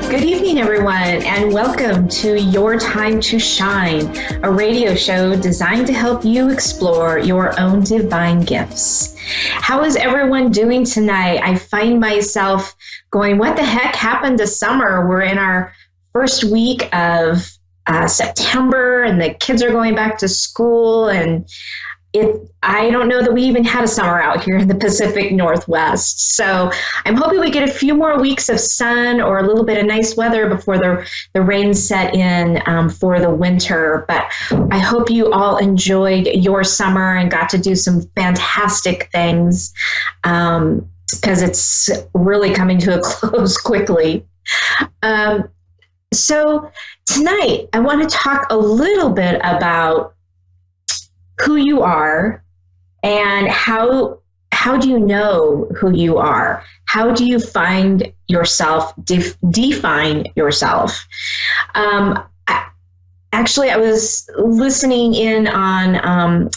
Good evening, everyone, and welcome to Your Time to Shine, a radio show designed to help you explore your own divine gifts. How is everyone doing tonight? I find myself going, what the heck happened to summer? We're in our first week of September, and the kids are going back to school, and I don't know that we even had a summer out here in the Pacific Northwest. So I'm hoping we get a few more weeks of sun or a little bit of nice weather before the rain set in for the winter. But I hope you all enjoyed your summer and got to do some fantastic things because it's really coming to a close quickly. So tonight I want to talk a little bit about who you are and how do you know who you are? How do you find yourself, define yourself? Actually, I was listening in on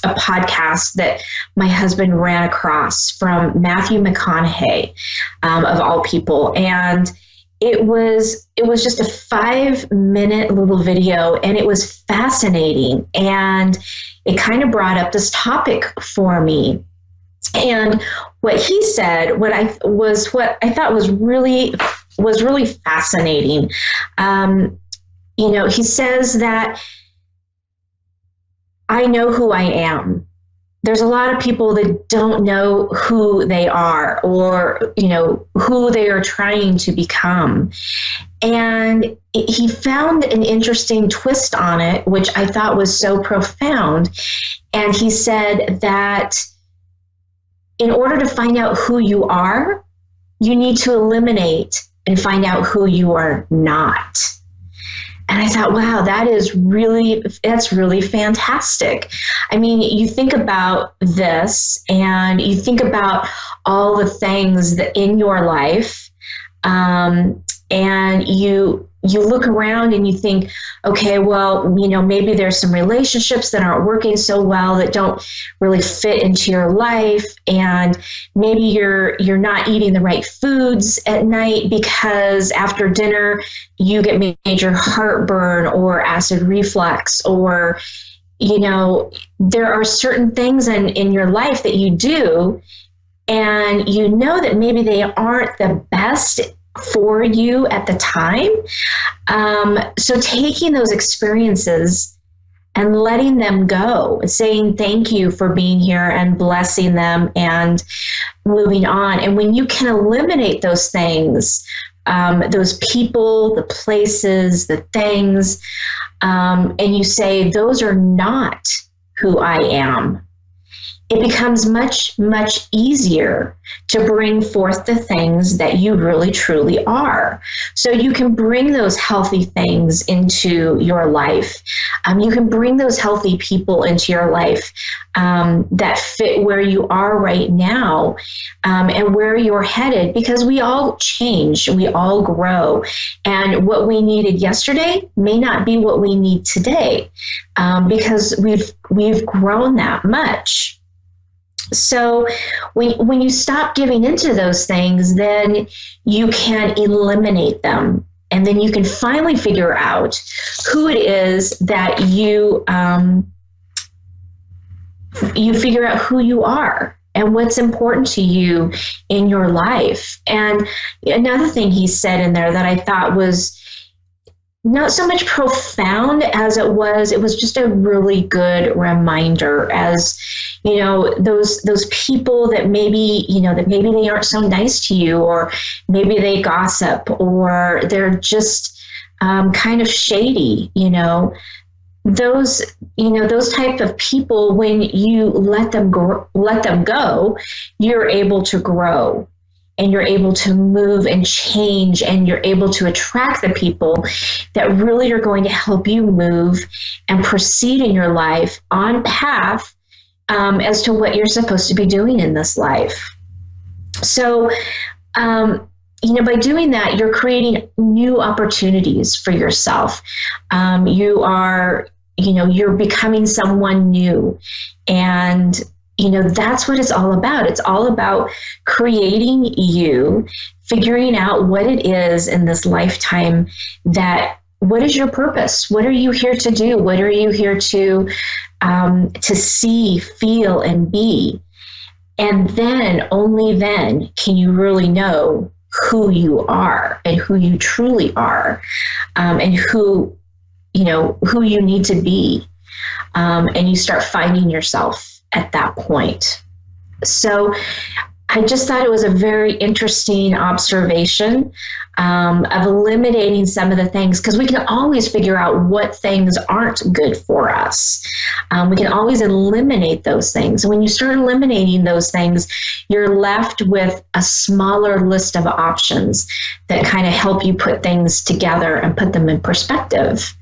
a podcast that my husband ran across from Matthew McConaughey, of all people, and it was just a 5-minute little video, and it was fascinating, and it kind of brought up this topic for me. And what he said, what I thought was really fascinating. He says that I know who I am. There's a lot of people that don't know who they are or, who they are trying to become. And he found an interesting twist on it, which I thought was so profound. And he said that in order to find out who you are, you need to eliminate and find out who you are not. And I thought, wow, that's really fantastic. I mean, you think about this and you think about all the things that in your life, and you look around and you think, okay, well, maybe there's some relationships that aren't working so well, that don't really fit into your life, and maybe you're not eating the right foods at night because after dinner you get major heartburn or acid reflux, or there are certain things in your life that you do, and that maybe they aren't the best for you at the time. So taking those experiences and letting them go, saying thank you for being here and blessing them and moving on. And when you can eliminate those things, those people, the places, the things, and you say, those are not who I am, it becomes much, much easier to bring forth the things that you really, truly are. So you can bring those healthy things into your life. You can bring those healthy people into your life that fit where you are right now, and where you're headed, because we all change, we all grow. And what we needed yesterday may not be what we need today, because we've grown that much. So when you stop giving into those things, then you can eliminate them. And then you can finally figure out who it is that you figure out who you are and what's important to you in your life. And another thing he said in there that I thought was not so much profound as it was just a really good reminder, as those people that maybe they aren't so nice to you, or maybe they gossip, or they're just kind of shady, those type of people, when you let them go, you're able to grow. And you're able to move and change, and you're able to attract the people that really are going to help you move and proceed in your life on path as to what you're supposed to be doing in this life. So, by doing that, you're creating new opportunities for yourself. You're becoming someone new, and that's what it's all about. It's all about creating you, figuring out what it is in this lifetime what is your purpose? What are you here to do? What are you here to see, feel, and be? And then, only then, can you really know who you are and who you truly are, and who you need to be. And you start finding yourself at that point. So I just thought it was a very interesting observation of eliminating some of the things, because we can always figure out what things aren't good for us. We can always eliminate those things. And when you start eliminating those things, you're left with a smaller list of options that kind of help you put things together and put them in perspective.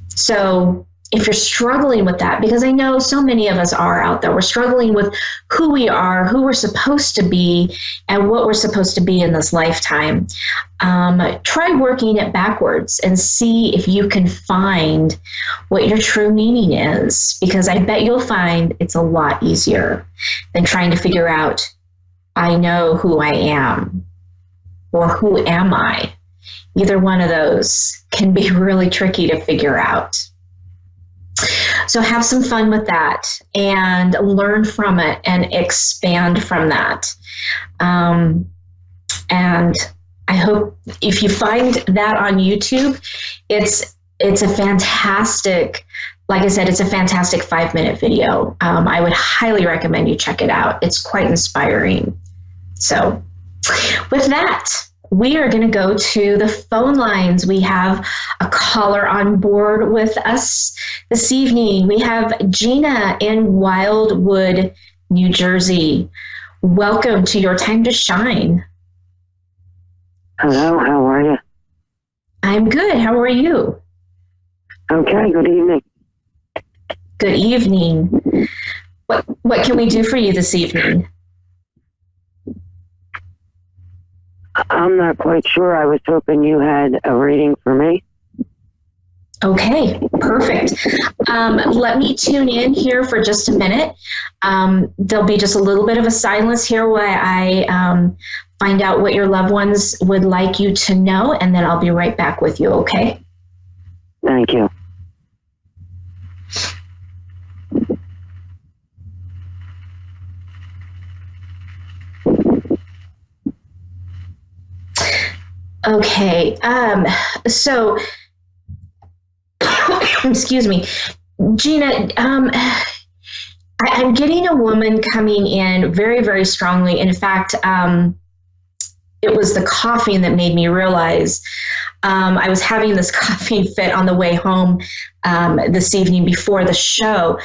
So if you're struggling with that, because I know so many of us are out there, we're struggling with who we are, who we're supposed to be, and what we're supposed to be in this lifetime, try working it backwards and see if you can find what your true meaning is, because I bet you'll find it's a lot easier than trying to figure out, I know who I am, or who am I? Either one of those can be really tricky to figure out. So have some fun with that and learn from it and expand from that. And I hope if you find that on YouTube, it's a fantastic, like I said, it's a fantastic 5-minute video. I would highly recommend you check it out. It's quite inspiring. So with that, we are going to go to the phone lines. We have a caller on board with us this evening. We have Gina in Wildwood, New Jersey. Welcome to Your Time to Shine. Hello, how are you? I'm good. How are you? Okay, good evening. Good evening. What can we do for you this evening? I'm not quite sure. I was hoping you had a reading for me. Okay, perfect. Let me tune in here for just a minute. There'll be just a little bit of a silence here while I find out what your loved ones would like you to know, and then I'll be right back with you, okay? Thank you. Okay, so, excuse me, Gina, I'm getting a woman coming in very, very strongly. In fact, it was the coughing that made me realize I was having this coughing fit on the way home this evening before the show.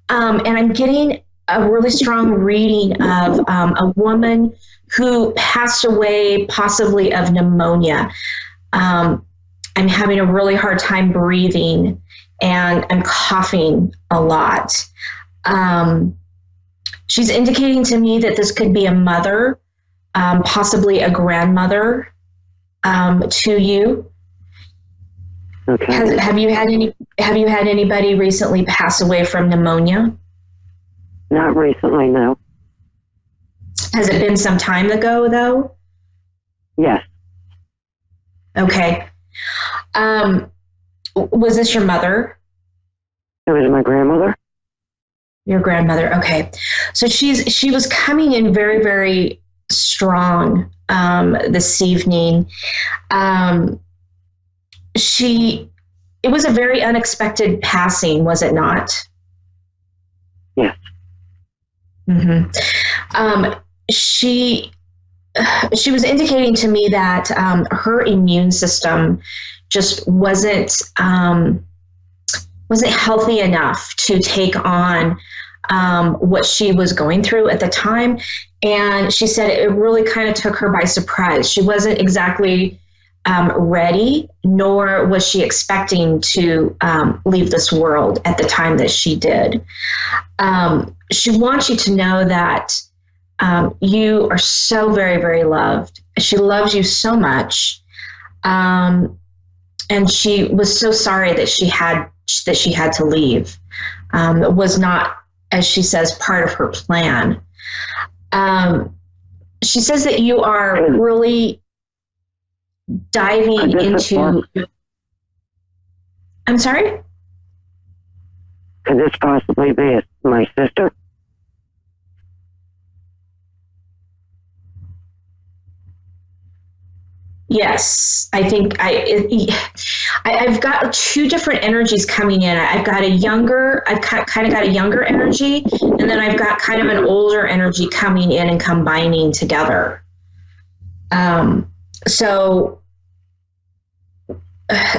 And I'm getting a really strong reading of a woman who passed away possibly of pneumonia. I'm having a really hard time breathing, and I'm coughing a lot. She's indicating to me that this could be a mother, possibly a grandmother to you. Okay. Have you had anybody recently pass away from pneumonia? Not recently, no. Has it been some time ago, though? Yes. Okay. Was this your mother? It was my grandmother. Your grandmother. Okay. So she was coming in very, very strong this evening. It was a very unexpected passing, was it not? Yes. Mm-hmm. She was indicating to me that her immune system just wasn't healthy enough to take on what she was going through at the time. And she said it really kind of took her by surprise. She wasn't exactly ready, nor was she expecting to leave this world at the time that she did. She wants you to know that you are so very, very loved. She loves you so much. And she was so sorry that she had to leave. It was not, as she says, part of her plan. She says that you are really diving into. I'm sorry? Could this possibly be my sister? Yes, I think I've got two different energies coming in. I've got kind of got a younger energy, and then I've got kind of an older energy coming in and combining together. So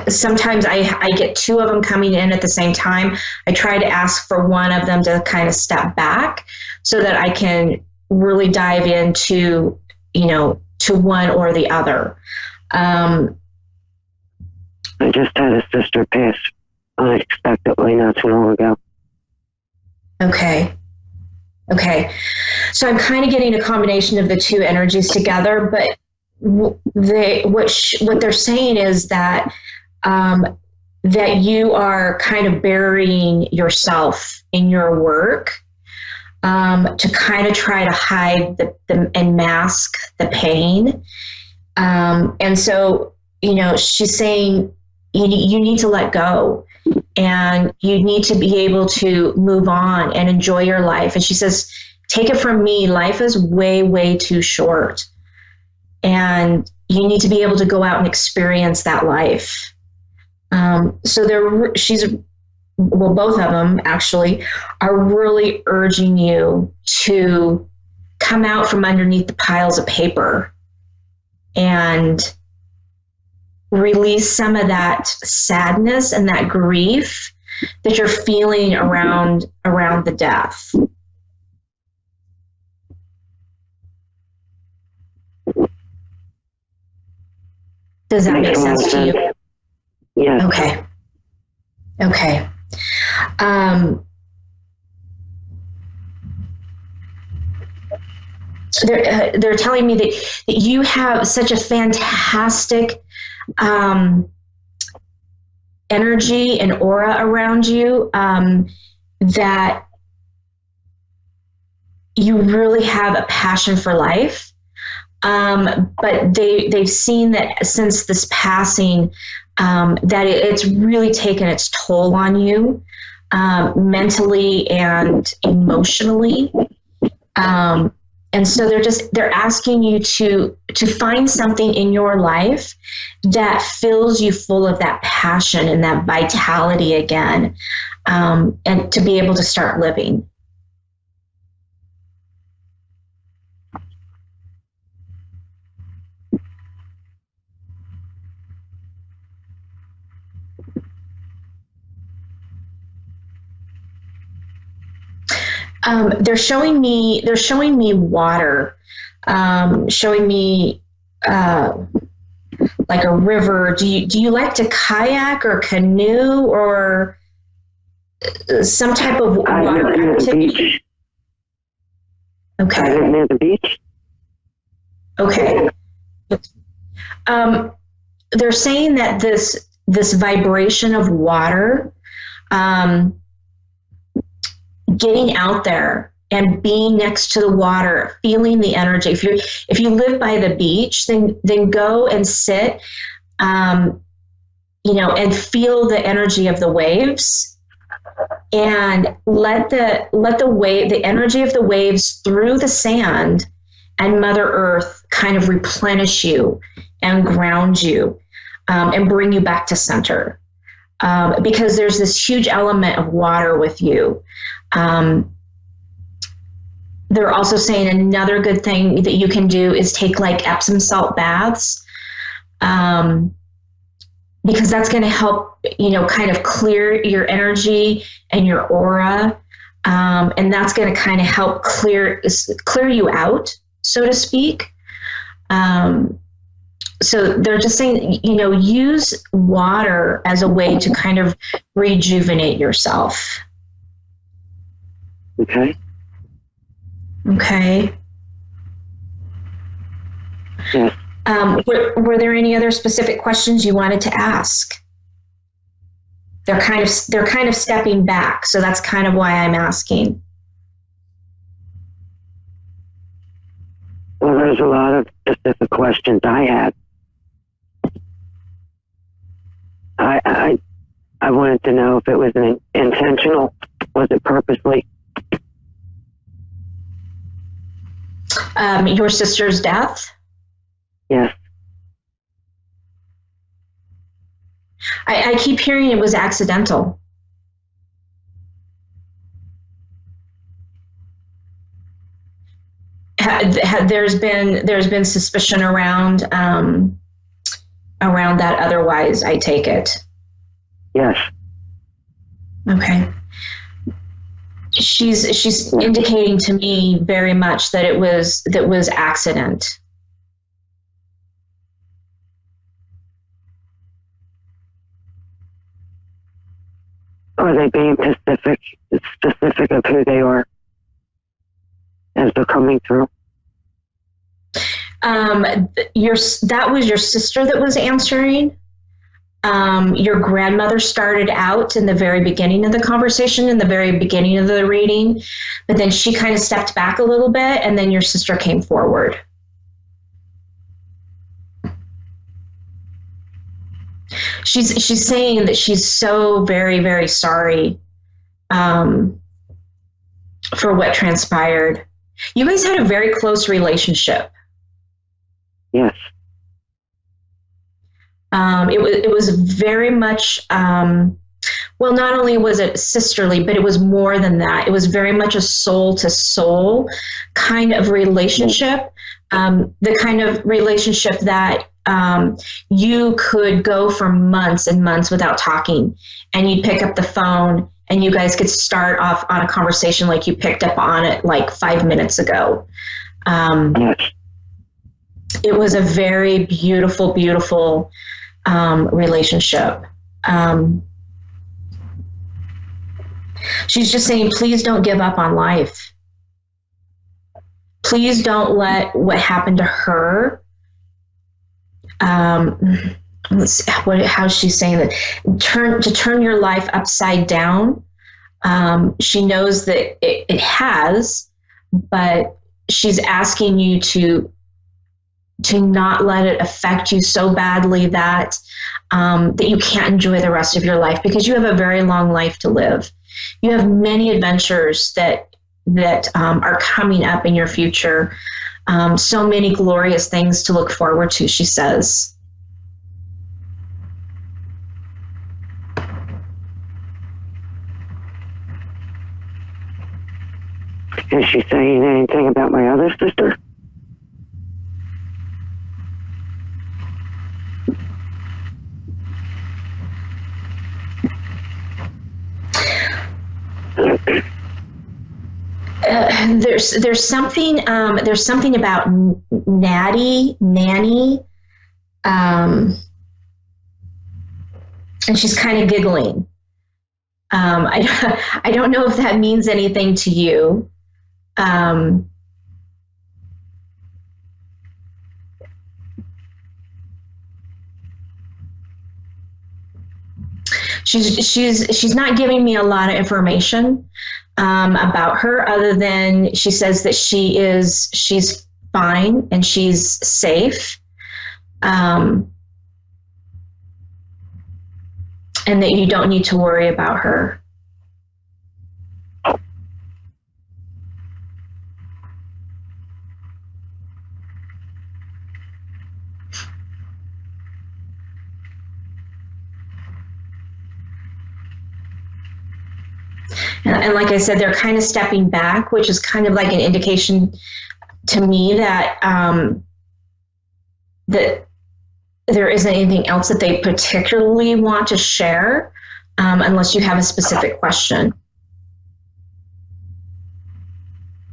sometimes I get two of them coming in at the same time. I try to ask for one of them to kind of step back so that I can really dive into, to one or the other. I just had a sister pass unexpectedly not too long ago. Okay. So I'm kind of getting a combination of the two energies together, but what they're saying is that that you are kind of burying yourself in your work to kind of try to hide and mask the pain. And so, she's saying you need to let go, and you need to be able to move on and enjoy your life. And she says, take it from me, life is way, way too short. And you need to be able to go out and experience that life. So both of them actually are really urging you to come out from underneath the piles of paper and release some of that sadness and that grief that you're feeling around the death. Does that make sense to you? Yeah. Okay. They're telling me that you have such a fantastic energy and aura around you, that you really have a passion for life. But they've seen that since this passing, that it's really taken its toll on you, mentally and emotionally. And so they're asking you to find something in your life that fills you full of that passion and that vitality again, and to be able to start living. They're showing me water, showing me like a river. Do you like to kayak or canoe or some type of water activity? Okay. I live near the beach. Okay. They're saying that this vibration of water, getting out there and being next to the water, feeling the energy. If you live by the beach, then go and sit, and feel the energy of the waves, and let the energy of the waves through the sand and Mother Earth kind of replenish you and ground you, and bring you back to center. Because there's this huge element of water with you. They're also saying another good thing that you can do is take like Epsom salt baths, because that's going to help, kind of clear your energy and your aura. And that's going to kind of help clear you out, so to speak. So they're just saying, use water as a way to kind of rejuvenate yourself. Okay. Yes. Were there any other specific questions you wanted to ask? They're kind of stepping back, so that's kind of why I'm asking. Well, there's a lot of specific questions I had. to know if it was intentional. Was it purposely? Your sister's death? Yes. I keep hearing it was accidental. There's been suspicion around that. Otherwise, I take it. Yes. Okay. She's indicating to me very much that it was accident. Are they being specific of who they are as they're coming through? That was your sister that was answering. Your grandmother started out in the very beginning of the conversation, in the very beginning of the reading, but then she kind of stepped back a little bit, and then your sister came forward. She's saying that she's so very, very sorry for what transpired. You guys had a very close relationship. Yes. It was very much, well, not only was it sisterly, but it was more than that. It was very much a soul to soul kind of relationship, the kind of relationship that you could go for months and months without talking, and you'd pick up the phone and you guys could start off on a conversation like you picked up on it like 5 minutes ago. Yes. It was a very beautiful, beautiful relationship. She's just saying, please don't give up on life. Please don't let what happened to her. Let's see, how's she saying that? Turn your life upside down. She knows that it has, but she's asking you to not let it affect you so badly that that you can't enjoy the rest of your life, because you have a very long life to live. You have many adventures that are coming up in your future. So many glorious things to look forward to, she says. Is she saying anything about my other sister? There's something about nanny, and she's kind of giggling. I don't know if that means anything to you. She's not giving me a lot of information about her, other than she says that she's fine and she's safe, and that you don't need to worry about her. And like I said, they're kind of stepping back, which is kind of like an indication to me that that there isn't anything else that they particularly want to share, unless you have a specific question.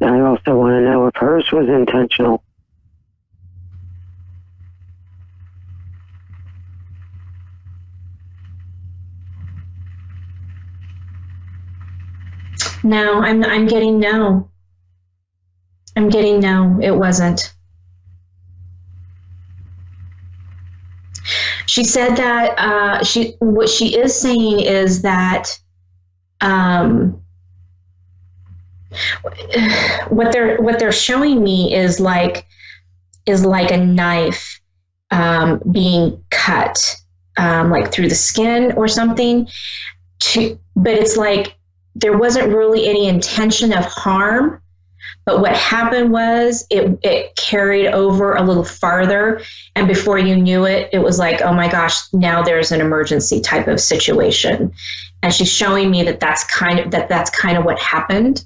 I also want to know if hers was intentional. No, I'm getting no. I'm getting no, it wasn't. She said that what she is saying is that what they're showing me is like a knife being cut, like through the skin or something, but it's like there wasn't really any intention of harm. But what happened was it carried over a little farther. And before you knew it, it was like, oh my gosh, now there's an emergency type of situation. And she's showing me that's kind of what happened.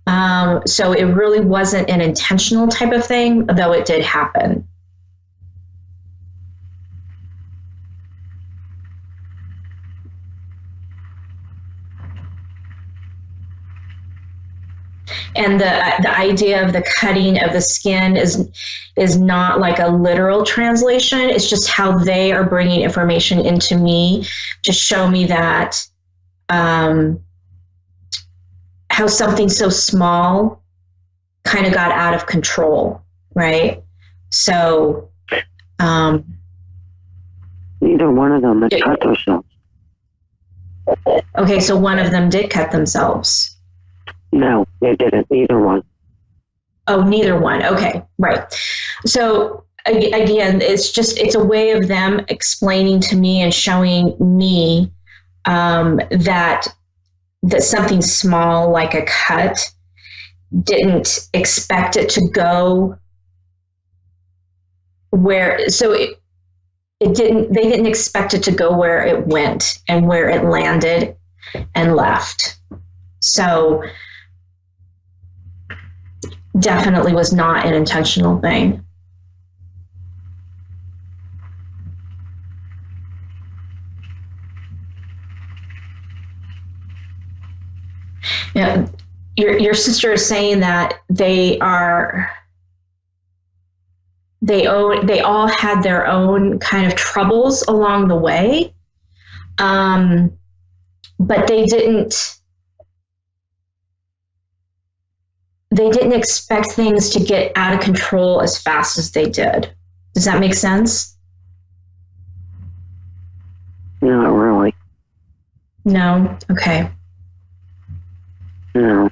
So it really wasn't an intentional type of thing, though it did happen. And the idea of the cutting of the skin is not like a literal translation. It's just how they are bringing information into me to show me that how something so small kind of got out of control, right? So neither one of them had cut themselves. Okay, so one of them did cut themselves. No, they didn't. Neither one. Oh, neither one. Okay, right. So again, it's a way of them explaining to me and showing me that something small like a cut didn't expect it to go where. So it didn't. They didn't expect it to go where it went and where it landed and left. So. Definitely was not an intentional thing. Yeah, your sister is saying that they all had their own kind of troubles along the way, but they didn't expect things to get out of control as fast as they did. Does that make sense? Not really. No? Okay. No.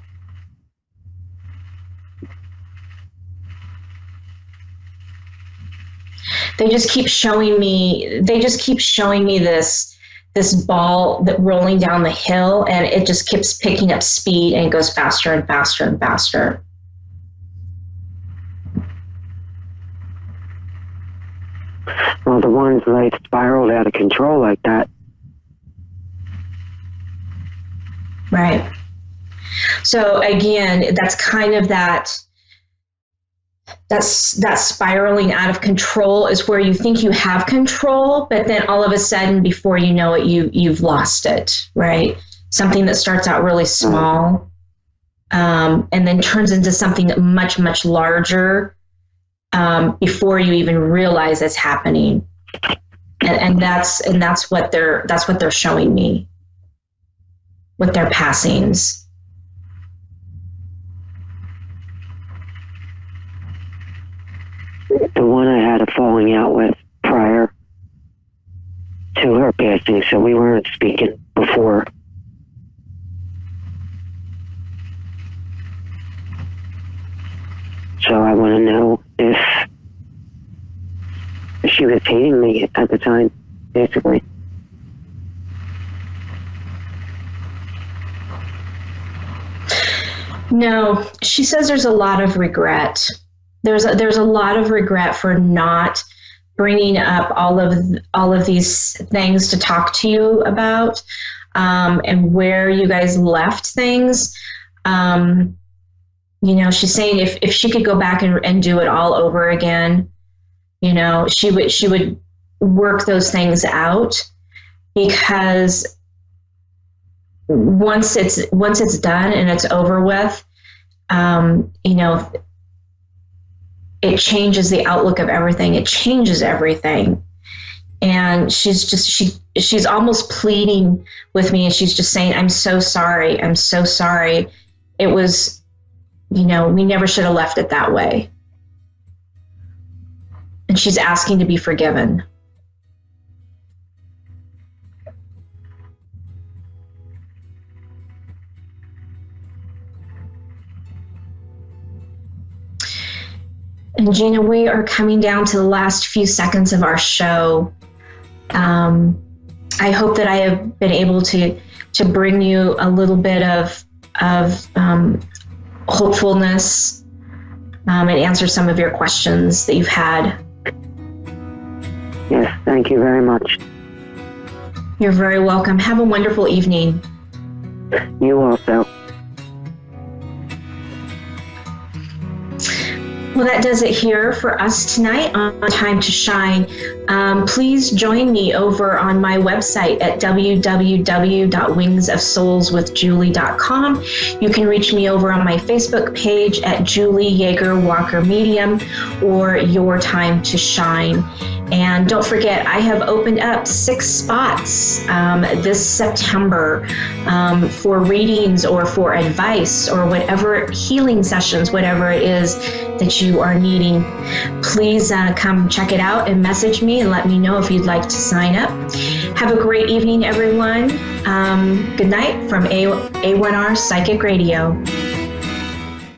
They just keep showing me this ball that rolling down the hill, and it just keeps picking up speed and it goes faster and faster and faster. Well, the ones that spiraled out of control like that. Right. So again, that's kind of that spiraling out of control is where you think you have control, but then all of a sudden, before you know it, you've lost it, right? Something that starts out really small, and then turns into something much, much larger before you even realize it's happening. And that's what they're showing me with their passings. The one I had a falling out with prior to her passing, so we weren't speaking before. So I want to know if she was hating me at the time, basically. No, she says there's a lot of regret. There's a lot of regret for not bringing up all of these things to talk to you about, and where you guys left things. She's saying if she could go back and do it all over again, she would work those things out, because once it's done and it's over with, it changes the outlook of everything. It changes everything. And she's almost pleading with me, and she's just saying, I'm so sorry. I'm so sorry. It was, we never should have left it that way. And she's asking to be forgiven. And Gina, we are coming down to the last few seconds of our show. I hope that I have been able to to bring you a little bit of hopefulness and answer some of your questions that you've had. Yes, thank you very much. You're very welcome. Have a wonderful evening. You also. Well, that does it here for us tonight on Time to Shine. Please join me over on my website at www.wingsofsoulswithjulie.com. You can reach me over on my Facebook page at Julie YeagerWalker Medium or Your Time to Shine. And don't forget, I have opened up 6 spots this September for readings or for advice or whatever, healing sessions, whatever it is that you are needing. Please come check it out and message me and let me know if you'd like to sign up. Have a great evening, everyone. Good night from A1R Psychic Radio.